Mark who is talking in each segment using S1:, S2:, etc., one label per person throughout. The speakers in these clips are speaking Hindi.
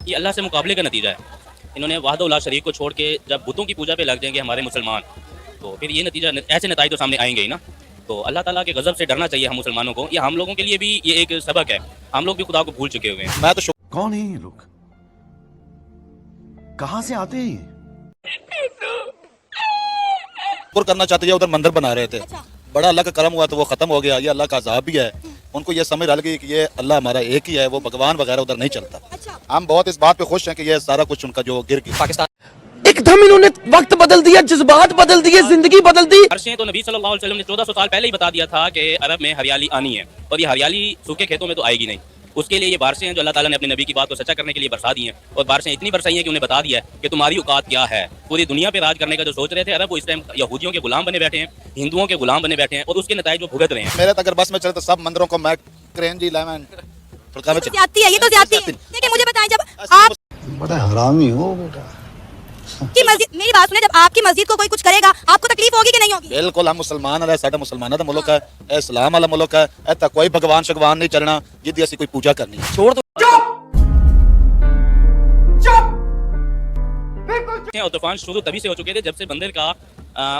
S1: ये अल्लाह से मुकाबले का नतीजा है। इन्होंने वहदहुल्लाह शरीक को छोड़ के जब बुतों की पूजा पे लग जाएंगे हमारे मुसलमान, तो फिर ये नतीजा, ऐसे नतीजे तो सामने आएंगे ही ना। तो अल्लाह ताला के गज़ब से डरना चाहिए हम मुसलमानों को। ये हम लोगों के लिए भी ये एक सबक है। हम लोग भी खुदा को भूल चुके हुए हैं।
S2: मैं तो
S3: कौन है ये लोग, कहां से आते हैं?
S2: शुक्र करना चाहते हैं, उधर मंदिर बना रहे थे।
S4: अच्छा।
S2: बड़ा अल्लाह का करम हुआ तो वो खत्म हो गया। ये अल्लाह का अज़ाब भी है। उनको ये समझ डाल गई कि ये अल्लाह हमारा एक ही है, वो भगवान वगैरह उधर नहीं चलता।
S4: अच्छा।
S2: हम बहुत इस बात पे खुश हैं कि ये सारा कुछ उनका जो गिर गया। पाकिस्तान
S3: एकदम इन्होंने वक्त बदल दिया, जज्बात बदल दिए, जिंदगी बदल दी।
S1: बारिशें तो नबी सल्लल्लाहु अलैहि वसल्लम ने 1400 साल पहले ही बता दिया था कि अरब में हरियाली आनी है, और ये हरियाली सूखे खेतों में तो आएगी नहीं। उसके लिए ये बारिशें हैं जो अल्लाह ताला ने अपने नबी की बात को सच्चा करने के लिए बरसा दी हैं। और बारिशें इतनी बरसाई हैं कि उन्हें बता दिया है कि तुम्हारी औकात क्या है। पूरी दुनिया पे राज करने का जो सोच रहे थे अरब, वो इस टाइम यहूदियों के गुलाम बने बैठे हैं, हिंदुओं के गुलाम बने बैठे हैं, और उसके नतीजे वो भुगत रहे हैं।
S2: मेरे तो अगर बस में चले तो सब मंदिरों को मैं क्रेन जी लेमन
S4: ज्यादती है, ये तो ज्यादती है। देखिए मुझे बताएं, जब आप
S3: बड़ा हरामी हो बेटा।
S4: की मस्जिद, मेरी बात सुने, जब आपकी मस्जिद को कोई कुछ करेगा आपको तकलीफ होगी कि नहीं होगी?
S2: बिल्कुल, हम मुसलमान है, साडा मुसलमाना दा मुल्क है, इस्लाम वाला मुल्क है। इत्थे कोई भगवान शगवान नहीं चलना जिद्दी असी कोई पूजा करनी है। छोड़ दो।
S1: और तूफान शुरू तभी से हो चुके थे जब से मंदिर का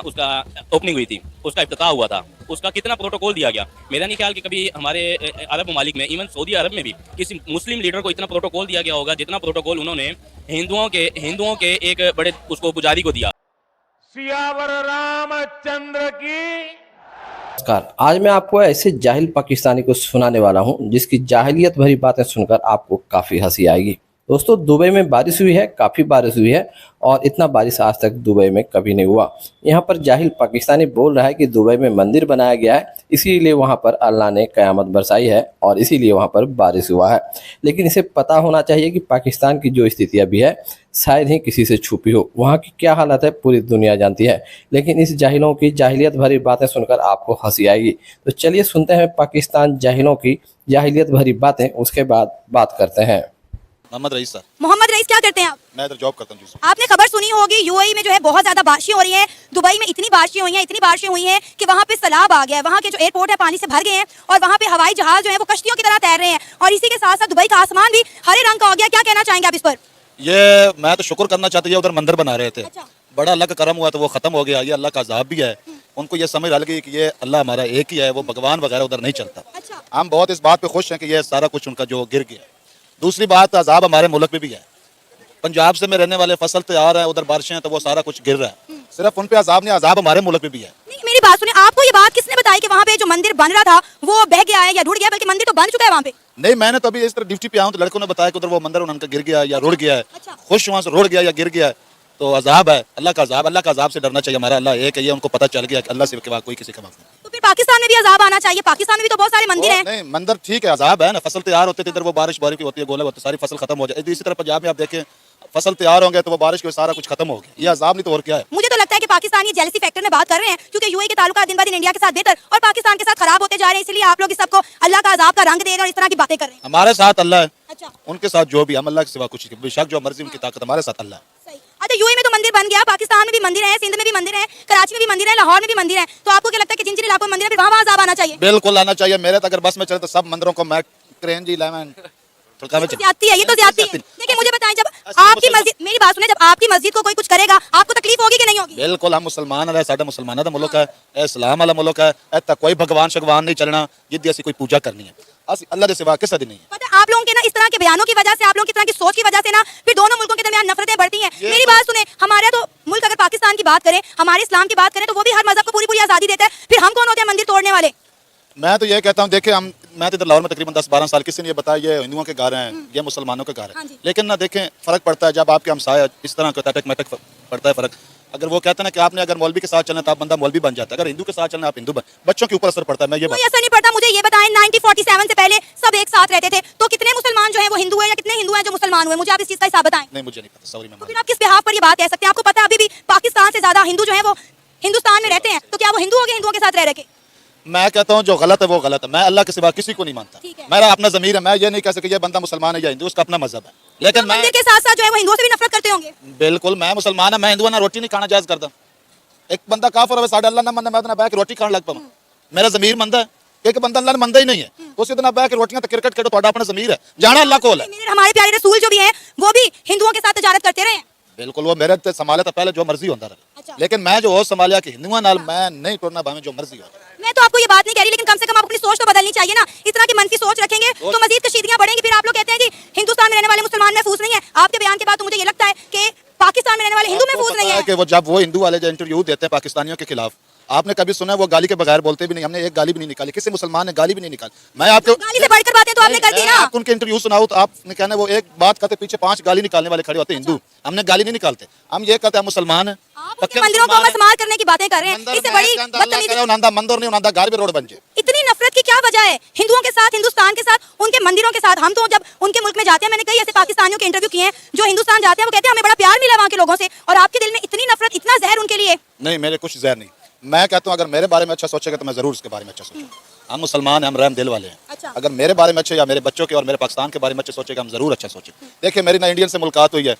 S1: उसका ओपनिंग हुई थी, उसका इफ्तिताह हुआ था। उसका कितना प्रोटोकॉल दिया गया, मेरा नहीं ख्याल कि कभी हमारे अरब ममालिक में, इवन सऊदी अरब में भी किसी मुस्लिम लीडर को इतना प्रोटोकॉल दिया गया होगा जितना प्रोटोकॉल उन्होंने हिंदुओं के एक बड़े उसको पुजारी को दिया।
S5: सियावर रामचंद्र की।
S6: नमस्कार, आज मैं आपको ऐसे जाहिल पाकिस्तानी को सुनाने वाला हूं जिसकी जाहिलियत भरी बातें सुनकर आपको काफ़ी हंसी आएगी। दोस्तों, दुबई में बारिश हुई है, काफ़ी बारिश हुई है, और इतना बारिश आज तक दुबई में कभी नहीं हुआ। यहाँ पर जाहिल पाकिस्तानी बोल रहा है कि दुबई में मंदिर बनाया गया है, इसीलिए वहाँ पर अल्लाह ने क़यामत बरसाई है और इसीलिए वहाँ पर बारिश हुआ है। लेकिन इसे पता होना चाहिए कि पाकिस्तान की जो स्थिति अभी है शायद ही किसी से छुपी हो। वहाँ की क्या हालत है पूरी दुनिया जानती है, लेकिन इस जाहिलों की जाहिलियत भरी बातें सुनकर आपको हंसी आएगी। तो चलिए सुनते हैं पाकिस्तान जाहिलों की जाहिलियत भरी बातें, उसके बाद बात करते हैं।
S2: Mohammad rice sir.
S4: Mohammad rice, क्या करते हैं आप?
S2: मैं इधर जॉब करता हूँ।
S4: आपने खबर सुनी होगी, यूएई में जो है बहुत ज्यादा बारिशें हो रही हैं। दुबई में इतनी बारिशें हुई हैं कि वहाँ पे सैलाब आ गया है। वहाँ के जो एयरपोर्ट है पानी से भर गए हैं, और वहाँ पे हवाई जहाज जो है वो कश्तियों की तरह तैर रहे हैं, और इसी के साथ साथ दुबई का आसमान भी हरे रंग का हो गया। क्या कहना चाहेंगे आप इस पर?
S2: ये मैं तो शुक्र करना चाहती है, उधर मंदिर बना रहे थे।
S4: अच्छा।
S2: बड़ा अल्लाह का करम हुआ तो वो खत्म हो गया। ये अल्लाह का अज़ाब भी है। उनको ये समझ डाल गई कि ये अल्लाह हमारा एक ही है, वो भगवान वगैरह उधर नहीं चलता।
S4: अच्छा।
S2: हम बहुत इस बात पे खुश हैं कि ये सारा कुछ उनका जो गिर गया। दूसरी बात, अज़ाब हमारे मुल्क में भी है। पंजाब से में रहने वाले फसल तैयार है, उधर बारिशें हैं तो वो सारा कुछ गिर रहा है। सिर्फ उन पे अज़ाब नहीं, अज़ाब हमारे मुल्क में भी है।
S4: नहीं, मेरी बात सुनिए, आपको ये बात किसने बताई कि वहाँ पे जो मंदिर बन रहा था वो बह गया है या रुड़ गया? बल्कि मंदिर तो बन चुका है वहाँ पे।
S2: नहीं, मैंने तो अभी इस तरह ड्यूटी पे आऊँ तो लड़कों ने बताया कि उधर वो मंदिर उनका गिर गया या रुड़ गया है।
S4: अच्छा।
S2: खुश वहाँ से रुड़ गया या गिर गया है, तो अज़ाब है, अल्लाह का अज़ाब। अल्लाह का अज़ाब से डरना चाहिए। हमारा अल्लाह एक है, ये उनको पता चल गया कि अल्लाह से कोई किसी का माफ नहीं।
S4: तो फिर पाकिस्तान में भी अजाब आना चाहिए। पाकिस्तान में भी तो बहुत सारे मंदिर हैं।
S2: नहीं, मंदिर ठीक है, अज़ाब है ना। फसल तैयार होते थे, इधर वो बारिश की होती है, गोला होता है, सारी फसल खत्म हो जाए। इसी तरह पंजाब में आप देखें, फसल तैयार होंगे तो वो बारिश की सारा कुछ खत्म हो गया। ये अज़ाब नहीं तो और क्या है?
S4: मुझे तो लगता है कि पाकिस्तान ये जेलसी फैक्टर में बात कर रहे हैं, क्योंकि यूएई के ताल्लुकात दिन ब दिन इंडिया के साथ बेहतर और पाकिस्तान के साथ खराब होते जा रहे हैं, इसलिए आप लोग इस सबको अल्लाह का अजाब का रंग दे रहे हैं और इस तरह की बातें कर रहे हैं।
S2: हमारे साथ अल्लाह है।
S4: अच्छा।
S2: उनके साथ जो भी, हम अल्लाह के सिवा कुछ नहीं। बेशक जो मर्जी उनकी ताकत, हमारे साथ अल्लाह है।
S4: सही। अच्छा, यूएई में तो मंदिर बन गया, पाकिस्तान में भी मंदिर है, सिंध में भी मंदिर है, कराची में भी मंदिर है, लाहौर में भी मंदिर है। तो आपको क्या लगता है कि जिन जिन इलाकों में मंदिर है फिर वहाँ अजाब आना चाहिए?
S2: बिल्कुल आना चाहिए। मेरे तो अगर बस में चले तो सब मंदिरों को मैं क्रेन जी लेमन
S4: ज्यादती है, ये तो ज्यादती है। देखिए मुझे बताएं, जब आपकी मस्जिद, मेरी बात सुने, जब आपकी मस्जिद को कोई कुछ करेगा आपको तकलीफ होगी कि नहीं होगी?
S2: बिल्कुल, हम मुसलमान है, साडा मुसलमाना दा मुल्क है, इस्लाम वाला मुल्क है। इत्थे कोई भगवान शगवान नहीं चलना जिद्दी असी कोई पूजा करनी है। असी अल्लाह के सिवा किसी दी नहीं है।
S4: पता है, आप लोगों के ना इस तरह के बयानों की वजह से, आप लोगों की तरह की सोच की वजह से ना फिर दोनों मुल्कों के दरमियान नफरतें बढ़ती हैं। मेरी बात सुने, हमारे तो मुल्क, अगर पाकिस्तान की बात करें, हमारे इस्लाम की बात करें, तो वो भी हर मजहब को पूरी पूरी आजादी देता है। फिर हम कौन होते हैं मंदिर तोड़ने वाले?
S2: मैं तो ये कहता हूँ, देखिए मैं तो इधर लाहौर में तकरीबन 10-12 साल, किसी ने ये बताया ये हिंदुओं के घर हैं, ये मुसलमानों के घर
S4: हाँ
S2: हैं।
S4: जी।
S2: लेकिन ना देखें, फ़र्क पड़ता है जब आपके हमसाया इस तरह का तटक मटक पड़ता है फ़र्क। अगर वो कहते हैं ना कि आपने अगर मौलवी के साथ चलना तो आप बंदा मौलवी बन जाता है, अगर हिंदू के साथ चलना आप हिंदू बन। बच्चों के ऊपर असर पड़ता है। मैं ये
S4: कोई असर नहीं पड़ता। मुझे ये बताएं, 1947 से पहले सब एक साथ रहते थे, तो कितने मुसलमान जो हैं वो हिंदू हैं या कितने हिंदू हैं जो मुसलमान हुए? मुझे आप इस चीज़ का हिसाब बताएं।
S2: नहीं, मुझे नहीं पता, सॉरी।
S4: तो फिर आप किस बिहाफ पर ये बात कह सकते हैं? आपको पता है अभी भी पाकिस्तान से ज्यादा हिंदू जो है वो हिंदुस्तान में रहते हैं, तो क्या वो हिंदू हो गए हिंदुओं के साथ रह के?
S2: मैं कहता हूँ जो गलत है वो गलत है। मैं अल्लाह के सिवा किसी को नहीं मानता।
S4: ठीक है।
S2: मेरा अपना ज़मीर है। मैं ये नहीं कह सकता ये बंदा मुसलमान है या हिंदू, उसका अपना मजहब है। लेकिन मैं
S4: मंदिर के साथ साथ जो है वो हिंदुओं से भी नफरत करते होंगे।
S2: बिल्कुल, मैं मुसलमान है, मैं हिंदू ना रोटी नहीं खाना जायज़ करता। एक बंदा काफिर है, साढ़े अल्लाह ना मन मैं बैठ रोटी खाने लग पाऊँ, मेरा ज़मीर मंदा है। एक बंदा अल्लाह ने मंदा ही नहीं है तो उसी दिन बह के रोटियां तो क्रिकेट खेलो, अपना ज़मीर है, जाना अल्लाह को है।
S4: हमारे प्यारे रसूल जो भी हैं वो भी हिंदुओं के साथ तजारत करते रहे हैं।
S2: बिल्कुल, वो मेरे ते संभाले तो पहले जो मर्जी होता रहा,
S4: अच्छा।
S2: लेकिन मैं जो हो संभालिया कि हिंदुओं नाल मैं नहीं टुरना, भाਵੇਂ जो मर्जी हो।
S4: मैं तो आपको ये बात नहीं कह रही, लेकिन कम से कम आप अपनी सोच तो बदलनी चाहिए ना। इस तरह की मनफी सोच रखेंगे तो मजीद कशीदियां बढ़ेंगी। फिर आप लोग कहते हैं जी हिंदुस्तान में रहने वाले मुसलमान महफूज नहीं है। आपके बयान के बाद तो मुझे ये लगता है कि पाकिस्तान में रहने वाले हिंदू महफूज नहीं है।
S2: कि वो जब वो हिंदू वाले जो इंटरव्यू देते हैं पाकिस्तानियों के खिलाफ, आपने कभी सुना है वो गाली के बगैर बोलते भी नहीं? हमने एक गाली भी नहीं निकाली, किसी मुसलमान ने गाली भी नहीं निकाली। मैं आपको
S4: गाली से बढ़कर बातें तो आपने कर दी ना।
S2: आप उनके इंटरव्यू सुनाओ तो आपने कहना वो एक बात कहते पीछे 5 गाली निकालने वाले खड़े होते हैं हिंदू। हमने गाली नहीं निकालते, हम ये कहते हैं मुसलमान है।
S4: आप उनके मंदिरों को मस्मार करने की बातें कर रहे हैं, इससे बड़ी बदतमीजी।
S2: उन्हां मंदिर नहीं, उन्हां घर भी रोड बन जाए।
S4: इतनी नफरत की क्या वजह है हिंदुओं के साथ, हिंदुस्तान के साथ, उनके मंदिरों के साथ? हम तो जब उनके मुल्क में जाते हैं, मैंने कई ऐसे पाकिस्तानियों के इंटरव्यू किए हैं जो हिंदुस्तान जाते हैं, वो कहते हैं हमें बड़ा प्यार मिला वहाँ के लोगों से, और आपके दिल में इतनी नफरत, इतना जहर उनके लिए।
S2: नहीं, मेरे कुछ जहर नहीं। मैं कहता हूँ अगर मेरे बारे में अच्छा सोचेगा तो मैं जरूर उसके बारे में अच्छा सोचूंगा। हम मुसलमान हैं, हम रहम दिल वाले हैं।
S4: अच्छा।
S2: अगर मेरे बारे में अच्छे या मेरे बच्चों के और मेरे पाकिस्तान के बारे में अच्छे सोचेगा, हम जरूर अच्छा सोचेंगे। देखिए मेरी ना इंडियन से मुलाकात हुई है,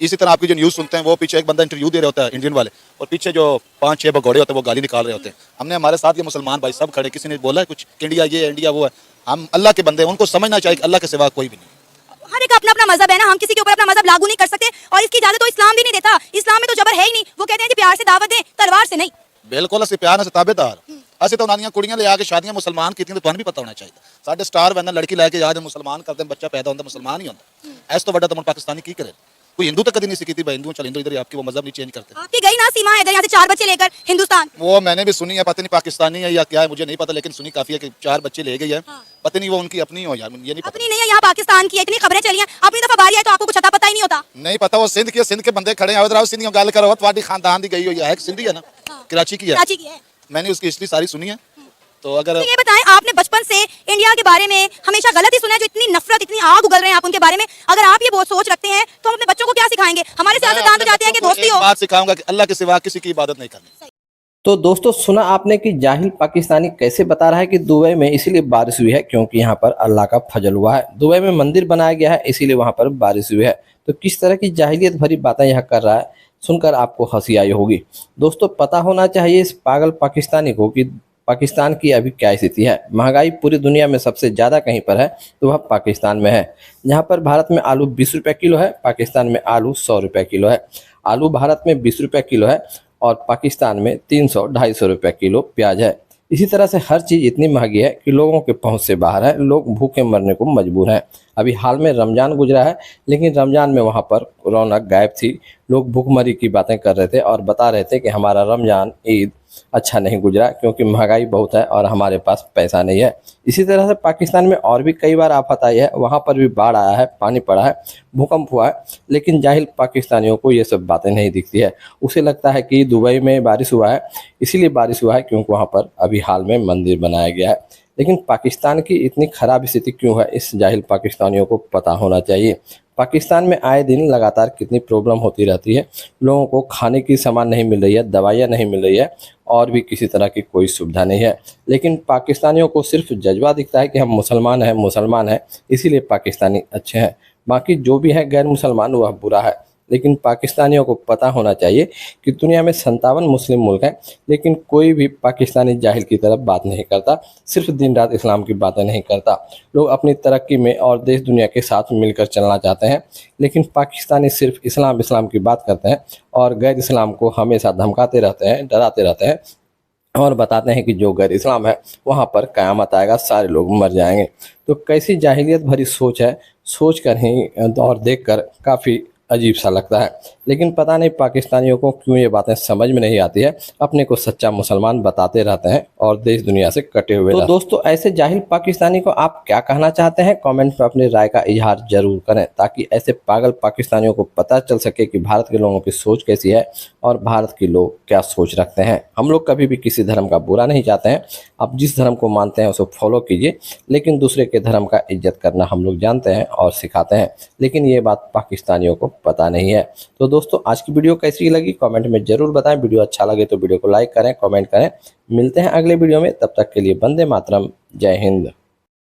S2: इसी तरह आपकी जो न्यूज़ सुनते हैं वो पीछे एक बंदा इंटरव्यू दे रहे होता है इंडियन वाले, और पीछे जो 5-6 भगोड़े होते हैं वो गाली निकाल रहे होते हैं। हमने हमारे साथ ये मुसलमान भाई सब खड़े, किसी ने बोला है कुछ इंडिया ये है इंडिया वो है? हम अल्लाह के बंदे हैं, उनको समझना चाहिए कि अल्लाह के सिवा कोई भी नहीं।
S4: हर एक अपना अपना मजहब है ना, हम किसी के ऊपर अपना मजहब लागू नहीं कर सकते, और इसकी इजाजत तो इस्लाम भी नहीं देता। इस्लाम में तो जबर है ही नहीं। वो कहते हैं कि प्यार से दावत दें, तलवार से नहीं।
S2: बिल्कुल, असं प्यार से ताबेदार, असं तो उन्होंने कुड़ियां ले आके शादियां मुसलमान की तो तुहानू भी पता होना चाहिए। साडे स्टार वैन लड़की लैके याद मुसलमान करते, बच्चा पैदा होता मुसलमान ही होता। इस तो बड़ा तो पाकिस्तानी की करे? कोई हिंदू तो कभी नहीं सीखी हिंदू, चल हिंदू इधर आपकी वो मजहब नहीं चेंज करते।
S4: आपकी गई ना सीमा है इधर, यहाँ से 4 बच्चे लेकर हिंदुस्तान।
S2: वो मैंने भी सुनी है, पता नहीं पाकिस्तानी है या क्या है मुझे नहीं पता, लेकिन सुनी काफी है कि 4 बच्चे ले गई है। पता नहीं वो उनकी अपनी हो यार, ये नहीं पता।
S4: अपनी नहीं है, यहाँ पाकिस्तान की है। इतनी खबरें चली हैं, अपनी दफा बारी है तो आपको कुछ पता ही नहीं होता।
S2: नहीं पता, वो सिंध की, सिंध के बंदे खड़े हैं, उधर सिंधियों गल करो, तुम्हारी खानदान की गई हुई है, सिंधी है ना, कराची की है।
S4: कराची की है।
S2: मैंने उसकी हिस्ट्री सारी सुनी है। तो अगर
S4: ये बताएं, आपने बचपन से इंडिया के बारे में हमेशा गलत ही सुना है, जो इतनी नफरत, इतनी आग उगल रहे हैं आप उनके बारे में, अगर आप ये बहुत सोच रखते हैं तो हम अपने बच्चों को क्या सिखाएंगे? हमारे सियासतदान तो जाते हैं कि दोस्ती हो।
S2: बात सिखाऊंगा कि अल्लाह के सिवा किसी की इबादत नहीं करनी।
S6: तो दोस्तों सुना आपने कि जाहिल पाकिस्तानी कैसे बता रहा है कि दुबई में इसीलिए बारिश हुई है क्योंकि यहाँ पर अल्लाह का फजल हुआ है। दुबई में मंदिर बनाया गया है इसीलिए वहाँ पर बारिश हुई है। तो किस तरह की जाहिलियत भरी बातें यह कर रहा है, सुनकर आपको हंसी आई होगी। दोस्तों पता होना चाहिए इस पागल पाकिस्तानी को कि पाकिस्तान की अभी क्या स्थिति है। महंगाई पूरी दुनिया में सबसे ज़्यादा कहीं पर है तो वह पाकिस्तान में है। जहाँ पर भारत में आलू 20 रुपये किलो है, पाकिस्तान में आलू 100 रुपये किलो है। आलू भारत में 20 रुपये किलो है और पाकिस्तान में 300-250 रुपये किलो प्याज है। इसी तरह से हर चीज़ इतनी महंगी है कि लोगों के पहुंच से बाहर है, लोग भूखे मरने को मजबूर हैं। अभी हाल में रमज़ान गुजरा है, लेकिन रमज़ान में वहां पर रौनक गायब थी। लोग भूखमरी की बातें कर रहे थे और बता रहे थे कि हमारा रमज़ान ईद अच्छा नहीं गुजरा क्योंकि महंगाई बहुत है और हमारे पास पैसा नहीं है। इसी तरह से पाकिस्तान में और भी कई बार आफत आई है, वहाँ पर भी बाढ़ आया है, पानी पड़ा है, भूकंप हुआ है, लेकिन जाहिल पाकिस्तानियों को ये सब बातें नहीं दिखती है। उसे लगता है कि दुबई में बारिश हुआ है, इसीलिए बारिश हुआ है क्योंकि वहाँ पर अभी हाल में मंदिर बनाया गया है। लेकिन पाकिस्तान की इतनी ख़राब स्थिति क्यों है, इस जाहिल पाकिस्तानियों को पता होना चाहिए। पाकिस्तान में आए दिन लगातार कितनी प्रॉब्लम होती रहती है। लोगों को खाने की सामान नहीं मिल रही है, दवाइयाँ नहीं मिल रही है और भी किसी तरह की कोई सुविधा नहीं है। लेकिन पाकिस्तानियों को सिर्फ जज्बा दिखता है कि हम मुसलमान हैं इसीलिए पाकिस्तानी अच्छे हैं, बाकी जो भी है गैर मुसलमान वह बुरा है। लेकिन पाकिस्तानियों को पता होना चाहिए कि दुनिया में 57 मुस्लिम मुल्क हैं, लेकिन कोई भी पाकिस्तानी जाहिल की तरफ बात नहीं करता, सिर्फ दिन रात इस्लाम की बातें नहीं करता। लोग अपनी तरक्की में और देश दुनिया के साथ मिलकर चलना चाहते हैं, लेकिन पाकिस्तानी सिर्फ इस्लाम की बात करते हैं और गैर इस्लाम को हमेशा धमकाते रहते हैं, डराते रहते हैं और बताते हैं कि जो गैर इस्लाम है वहाँ पर क़यामत आएगा, सारे लोग मर जाएंगे। तो कैसी जाहिलियत भरी सोच है, सोच कर ही और देख कर काफ़ी अजीब सा लगता है। लेकिन पता नहीं पाकिस्तानियों को क्यों ये बातें समझ में नहीं आती है, अपने को सच्चा मुसलमान बताते रहते हैं और देश दुनिया से कटे हुए। तो दोस्तों ऐसे जाहिल पाकिस्तानी को आप क्या कहना चाहते हैं, कमेंट में अपनी राय का इजहार जरूर करें ताकि ऐसे पागल पाकिस्तानियों को पता चल सके कि भारत के लोगों की सोच कैसी है और भारत के लोग क्या सोच रखते हैं। हम लोग कभी भी किसी धर्म का बुरा नहीं चाहते हैं, आप जिस धर्म को मानते हैं उसे फॉलो कीजिए, लेकिन दूसरे के धर्म का इज्जत करना हम लोग जानते हैं और सिखाते हैं, लेकिन ये बात पाकिस्तानियों को पता नहीं है। तो दोस्तों आज की वीडियो कैसी लगी कमेंट में जरूर बताएं। वीडियो अच्छा लगे तो वीडियो को लाइक करें, कमेंट करें। मिलते हैं अगले वीडियो में, तब तक के लिए वंदे मातरम, जय हिंद।